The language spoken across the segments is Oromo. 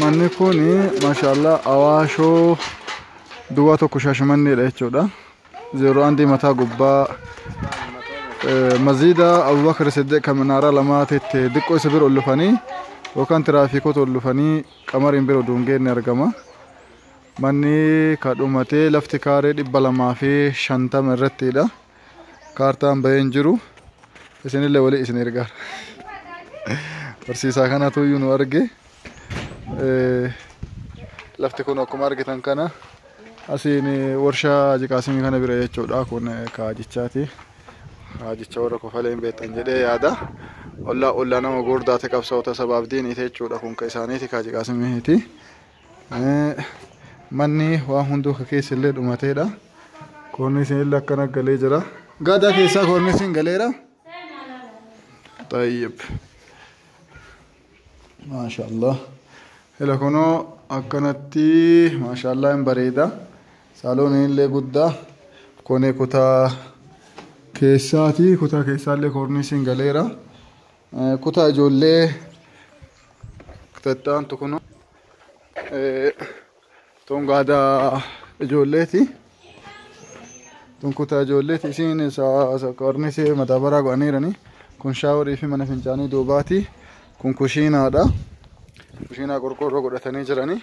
manni kun maashaallah Awaashoo duwwaa tokko Shaashamannee dha jechuudha. 01 mataa gubbaa Mazida Abubakar Siddiq kan Manaara lamaatitti diqqoo isa bira ol dhufanii yookaan tiraafiikoota ol dhufanii qamariin bira duungeen argama. Manni kadhumatee lafti kaaree 250 irrattidha. Kaartaan baheen jiru. Isinillee walii isin ergaa. Barsiisaa kanatu iyyuu nu arge. Lafti kun akkuma argitan kana asiin warshaa Jiqaasimii kana bira jechuudha. Kun kaajichaati. Kaajicha warra kofaleen beektan jedhee yaada. Ollaa nama gurdaate qabsaa'ota sabaaf diiniiti jechuudha. Kun ka isaaniiti Jiqaasimiiti. Manni waan hunduu keessa illee dhumateedha. Koorniisiin illee akkana galee jira. Gaadaa keessaa koorniisiin galeera. Tayyib. Maashaallah. Ila kunoo akkanatti maashaallah hin bareeda. Saalooniin illee guddaa. Konee kutaa keessaati. Kutaa keessaallee koorniisiin galeera. Kutaa ijoollee tattaantu kunoo. Tun gaadaa ijoolleeti. Tun kutaa ijoolleeti. Isiin koorniisii madaabaraa go'aniirani. Kun shaaworii fi mana fincaanii duubaati. Kun kushiinaadha. Kushiinaa qorqoorroo godhatanii jirani.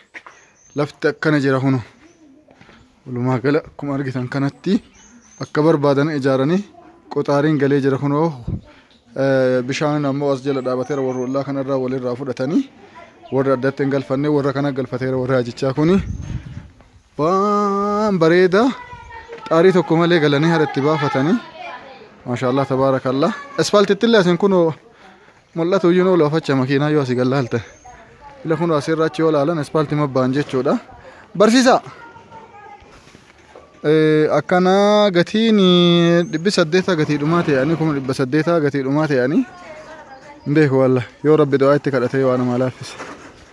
Lafti akkana jira kunu. Walumaa gala akkuma argitan kanatti akka barbaadan ijaaranii qoxaariin galee jira kunoo bishaan ammoo as jala dhaabateera warra ollaa kanarraa walirraa fudhatanii warra addatti hin galfanne warra kana galfateera warra ajichaa kuni. Waan bareeda xaarii tokko malee galanii haratti baafatanii. Maashaallah tabaarakallah. Asfaaltitti illee asin kunoo mul'atu iyyuu noo laafacha makiinaa yoo asii gallaalta. Ila kunoo asirraa achi yoo laalan asfaaltii mabbaan jechuudha. Barsiisaa. Akkana gatiin 800 gatii dhumaa ta'anii 800 gatii dhumaa ta'anii. Ndeeku walla yoo rabbi du'aa itti kadhatee waan nama laaffise.